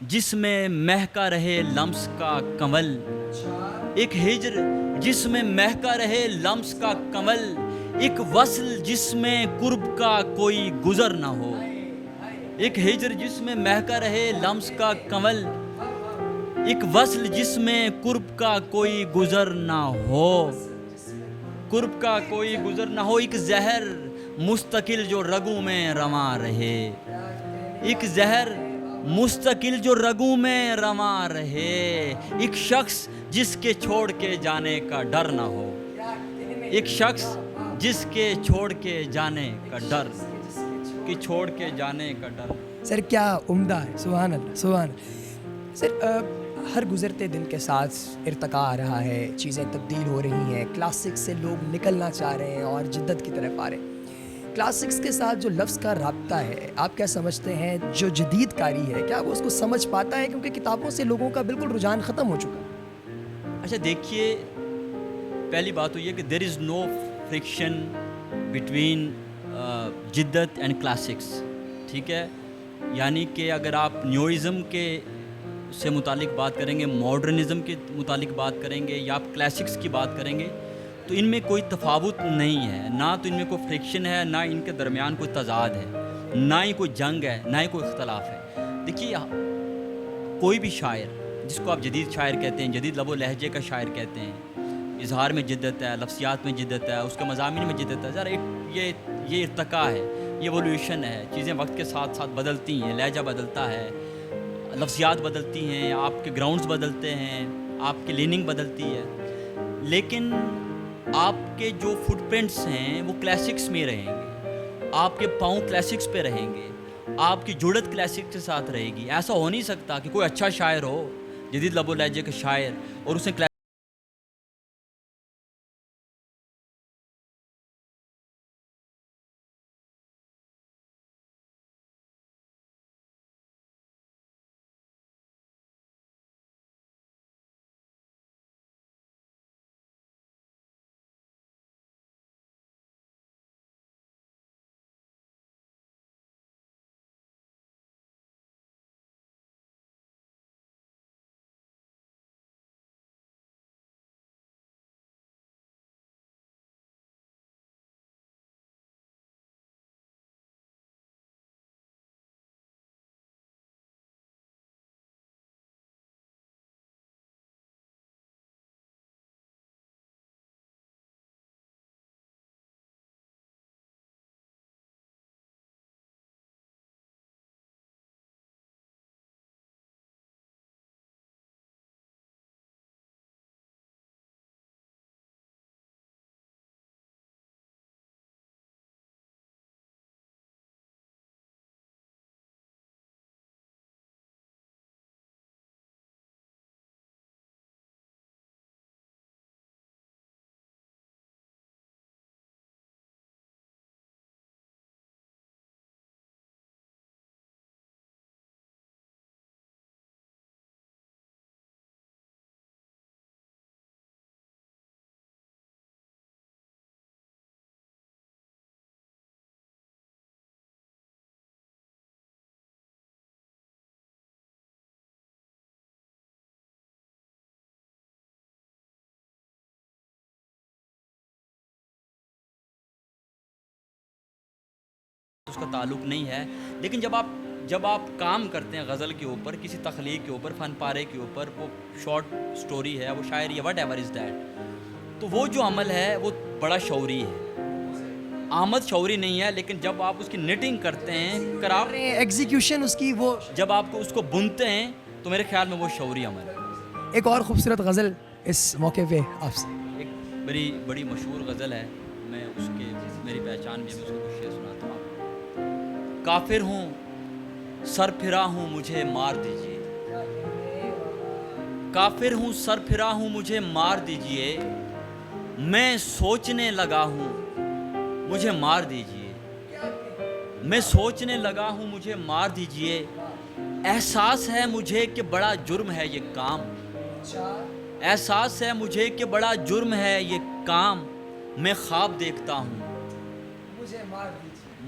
جس میں مہکا رہے لمس کا کمل، ایک ہجر جس میں مہکا رہے لمس کا کمل، ایک وصل جس میں قرب کا کوئی گزر نہ ہو، ایک ہجر جس میں مہکا رہے لمس کا کمل، ایک وصل جس میں قرب کا کوئی گزر نہ ہو، قرب کا کوئی گزر نہ ہو، ایک زہر مستقل جو رگوں میں رواں رہے، ایک زہر مستقل جو رگوں میں رواں رہے، ایک شخص جس کے چھوڑ کے جانے کا ڈر نہ ہو، ایک شخص جس کے چھوڑ کے جانے کا ڈر، کہ چھوڑ کے جانے کا ڈر۔ سر کیا عمدہ ہے، سبحان اللہ سبحان اللہ۔ سر ہر گزرتے دن کے ساتھ ارتقا آ رہا ہے، چیزیں تبدیل ہو رہی ہیں، کلاسکس سے لوگ نکلنا چاہ رہے ہیں اور جدت کی طرف آ رہے ہیں۔ کلاسکس کے ساتھ جو لفظ کا رابطہ ہے، آپ کیا سمجھتے ہیں جو جدید کاری ہے کیا وہ اس کو سمجھ پاتا ہے، کیونکہ کتابوں سے لوگوں کا بالکل رجحان ختم ہو چکا ہے؟ اچھا دیکھیے، پہلی بات تو یہ کہ دیر از نو فرکشن بٹوین جدت اینڈ کلاسکس، ٹھیک ہے؟ یعنی کہ اگر آپ نیوئزم کے سے متعلق بات کریں گے، ماڈرنزم کے متعلق بات کریں گے، یا آپ کلاسکس کی بات کریں گے، تو ان میں کوئی تفاوت نہیں ہے، نہ تو ان میں کوئی فرکشن ہے، نہ ان کے درمیان کوئی تضاد ہے، نہ ہی کوئی جنگ ہے، نہ ہی کوئی اختلاف ہے۔ دیکھیے، کوئی بھی شاعر جس کو آپ جدید شاعر کہتے ہیں، جدید لب و لہجے کا شاعر کہتے ہیں، اظہار میں جدت ہے، لفظیات میں جدت ہے، اس کے مضامین میں جدت ہے، ذرا یہ ارتقاء ہے، یہ ایولیوشن ہے، چیزیں وقت کے ساتھ ساتھ بدلتی ہیں، لہجہ بدلتا ہے، لفظیات بدلتی ہیں، آپ کے گراؤنڈز بدلتے ہیں، آپ کی لیننگ بدلتی ہے، لیکن آپ کے جو فٹ پرنٹس ہیں وہ کلاسکس میں رہیں گے، آپ کے پاؤں کلاسکس پہ رہیں گے، آپ کی جڑت کلاسک کے ساتھ رہے گی۔ ایسا ہو نہیں سکتا کہ کوئی اچھا شاعر ہو، جدید لب و لہجے کا شاعر، اور اس نے اس کا تعلق نہیں ہے، لیکن جب آپ کام کرتے ہیں غزل کے اوپر، کسی تخلیق کے اوپر، فن پارے کے اوپر، وہ شارٹ سٹوری ہے، وہ شاعری ہے، وٹ ایور از دیٹ، تو وہ جو عمل ہے وہ بڑا شعوری ہے۔ آمد شعوری نہیں ہے، لیکن جب آپ اس کی نیٹنگ کرتے ہیں، ایگزیکیوشن اس کی، وہ جب آپ کو اس کو بنتے ہیں، تو میرے خیال میں وہ شعوری عمل ہے۔ ایک اور خوبصورت غزل اس موقع پہ آپ سے۔ ایک بڑی مشہور غزل ہے، میں اس کے میری پہچان بھی ہے، میں اس کو کچھ شعر سناتا ہوں آپ کو۔ کافر ہوں، سر پھرا ہوں، مجھے مار دیجیے، کافر ہوں، سر پھرا ہوں، مجھے مار دیجیے، میں سوچنے لگا ہوں، مجھے مار دیجیے، میں سوچنے لگا ہوں، مجھے مار دیجیے، احساس ہے مجھے کہ بڑا جرم ہے یہ کام، احساس ہے مجھے کہ بڑا جرم ہے یہ کام، میں خواب دیکھتا ہوں،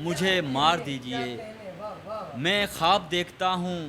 مجھے مار دیجیے، میں خواب دیکھتا ہوں،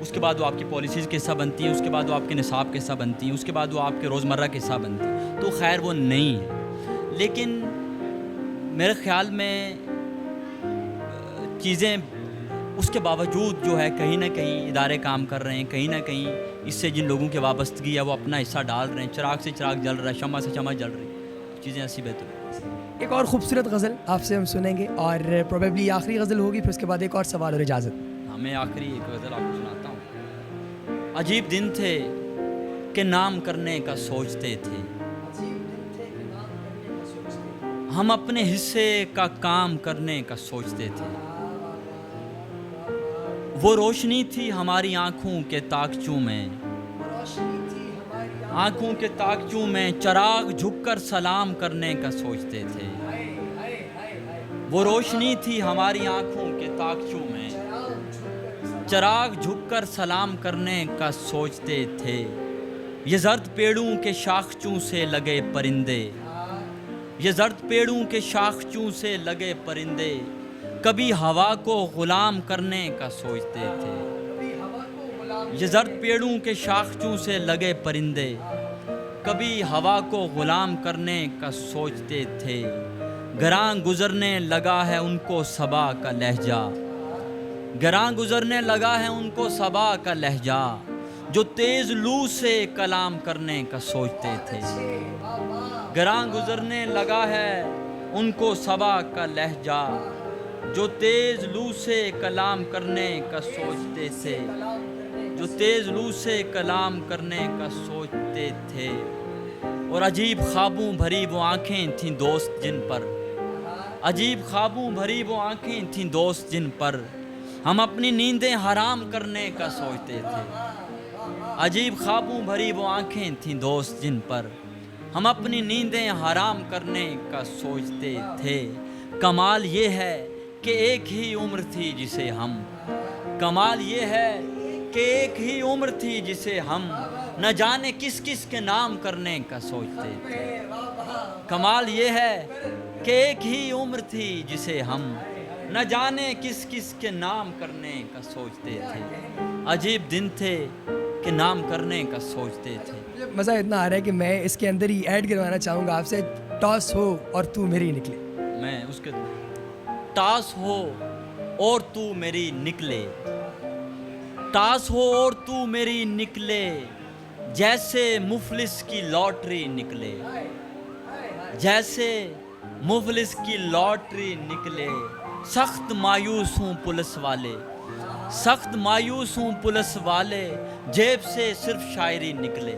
اس کے بعد وہ آپ کی پالیسیز کے حصہ بنتی ہیں، اس کے بعد وہ آپ کے نصاب کے حصہ بنتی ہیں، اس کے بعد وہ آپ کے روزمرہ کے حصہ بنتی ہیں، تو خیر وہ نہیں ہے. لیکن میرے خیال میں چیزیں اس کے باوجود جو ہے کہیں نہ کہیں ادارے کام کر رہے ہیں، کہیں نہ کہیں اس سے جن لوگوں کی وابستگی ہے وہ اپنا حصہ ڈال رہے ہیں، چراغ سے چراغ جل رہا ہے، شمع سے شمع جل رہی ہے، چیزیں ایسی بہتر ہیں. ایک اور خوبصورت غزل آپ سے ہم سنیں گے اور پروبیبلی آخری غزل ہوگی، پھر اس کے بعد ایک اور سوال اور اجازت. ہاں میں آخری ایک غزل آپ کو سناتا ہوں. عجیب دن تھے کہ نام کرنے کا سوچتے تھے، ہم اپنے حصے کا کام کرنے کا سوچتے تھے. وہ روشنی تھی ہماری آنکھوں کے تاکچوں میں، آنکھوں کے تاکچوں میں چراغ جھک کر سلام کرنے کا سوچتے تھے. وہ روشنی تھی ہماری آنکھوں کے تاکچوں میں، چراغ جھک کر سلام کرنے کا سوچتے تھے. یہ زرد پیڑوں کے شاخچوں سے لگے پرندے، یہ زرد پیڑوں کے شاخچوں سے لگے پرندے کبھی ہوا کو غلام کرنے کا سوچتے تھے. یہ زرد پیڑوں کے شاخچوں سے لگے پرندے کبھی ہوا کو غلام کرنے کا سوچتے تھے. گراں گزرنے لگا ہے ان کو صبا کا لہجہ، گراں گزرنے لگا ہے ان کو صبا کا لہجہ جو تیز لو سے کلام کرنے کا سوچتے تھے. گراں گزرنے لگا ہے ان کو صبا کا لہجہ جو تیز لو سے کلام کرنے کا سوچتے تھے، جو تیز لو سے کلام کرنے کا سوچتے تھے. اور عجیب خوابوں بھری وہ آنکھیں تھیں دوست جن پر، عجیب خوابوں بھری وہ آنکھیں تھیں دوست جن پر ہم اپنی نیندیں حرام کرنے کا سوچتے تھے. عجیب خوابوں بھری وہ آنکھیں تھیں دوست جن پر ہم اپنی نیندیں حرام کرنے کا سوچتے تھے. کمال یہ ہے کہ ایک ہی عمر تھی جسے ہم، کمال یہ ہے کہ ایک ہی عمر تھی جسے ہم نہ جانے کس کس کے نام کرنے کا سوچتے تھے. کمال یہ ہے کہ ایک ہی عمر تھی جسے ہم نہ جانے کس کس کے نام کرنے کا سوچتے تھے. عجیب دن تھے کہ نام کرنے کا سوچتے تھے. مزہ اتنا آ رہا ہے کہ میں اس کے اندر ہی ایڈ کروانا چاہوں گا آپ سے، ٹاس ہو اور تو میری نکلے. میں اس کے ٹاس ہو اور تو میری نکلے، ٹاس ہو اور تو میری نکلے جیسے مفلس کی لاٹری نکلے، جیسے مفلس کی لاٹری نکلے. سخت مایوس ہوں پولیس والے، سخت مایوس ہوں پولیس والے جیب سے صرف شاعری نکلے.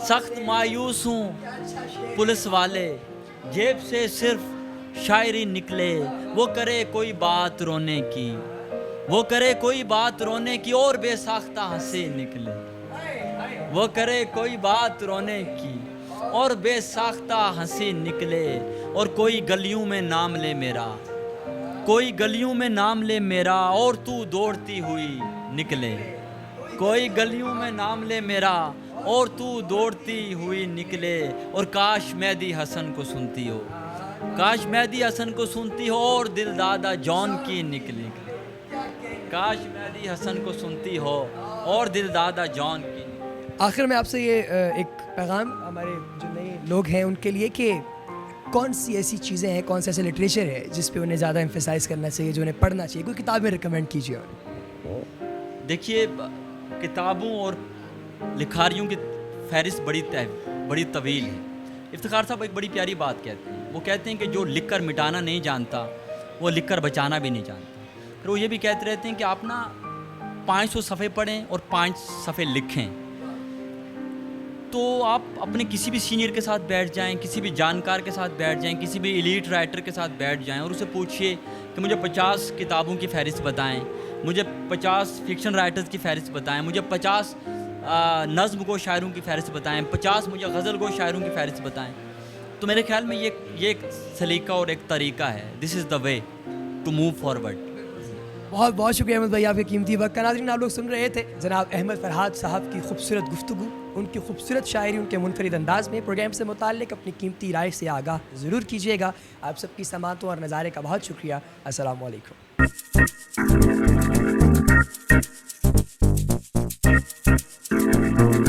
سخت مایوس ہوں پولیس والے جیب سے صرف شاعری نکلے. وہ کرے کوئی بات رونے کی، وہ کرے کوئی بات رونے کی اور بے ساختہ ہنسی نکلے. وہ کرے کوئی بات رونے کی اور بے ساختہ ہنسی نکلے. اور کوئی گلیوں میں نام لے میرا، کوئی گلیوں میں نام لے میرا اور تو دوڑتی ہوئی نکلے. کوئی گلیوں میں نام لے میرا اور تو دوڑتی ہوئی نکلے. اور کاش مہدی حسن کو سنتی ہو، کاش مہدی حسن کو سنتی ہو اور دل دادا جان کی نکلے. کاش مہدی حسن کو سنتی ہو اور دل دادا جان کی. آخر میں آپ سے یہ ایک پیغام ہمارے جو نئے لوگ ہیں ان کے لیے کہ کون سی ایسی چیزیں ہیں، کون سے ایسے لٹریچر ہے جس پہ انہیں زیادہ ایمفیسائز کرنا چاہیے، جو انہیں پڑھنا چاہیے، کوئی کتابیں ریکمینڈ کیجیے. دیکھیے کتابوں اور لکھاریوں کی فہرست بڑی طویل ہے. افتخار صاحب ایک بڑی پیاری بات کہتے ہیں، وہ کہتے ہیں کہ جو لکھ کر مٹانا نہیں جانتا وہ لکھ کر بچانا بھی نہیں جانتا. پھر وہ یہ بھی کہتے رہتے ہیں کہ آپ نا 500 صفحے پڑھیں اور 5 صفحے لکھیں. تو آپ اپنے کسی بھی سینئر کے ساتھ بیٹھ جائیں، کسی بھی جانکار کے ساتھ بیٹھ جائیں، کسی بھی ایلیٹ رائٹر کے ساتھ بیٹھ جائیں اور اسے پوچھئے کہ مجھے 50 کتابوں کی فہرست بتائیں، مجھے 50 فکشن رائٹرز کی فہرست بتائیں، مجھے 50 نظم گو شاعروں کی فہرست بتائیں، 50 مجھے غزل گو شاعروں کی فہرست بتائیں. تو میرے خیال میں یہ ایک سلیقہ اور ایک طریقہ ہے. دس از دا وے ٹو موو فارورڈ. بہت بہت شکریہ احمد بھائی آپ کے قیمتی وقت کا. ناظرین آپ لوگ سن رہے تھے جناب احمد فرحات صاحب کی خوبصورت گفتگو. ان کی خوبصورت شاعری ان کے منفرد انداز میں پروگرام سے متعلق اپنی قیمتی رائے سے آگاہ ضرور کیجیے گا. آپ سب کی سماعتوں اور نظارے کا بہت شکریہ. السلام علیکم.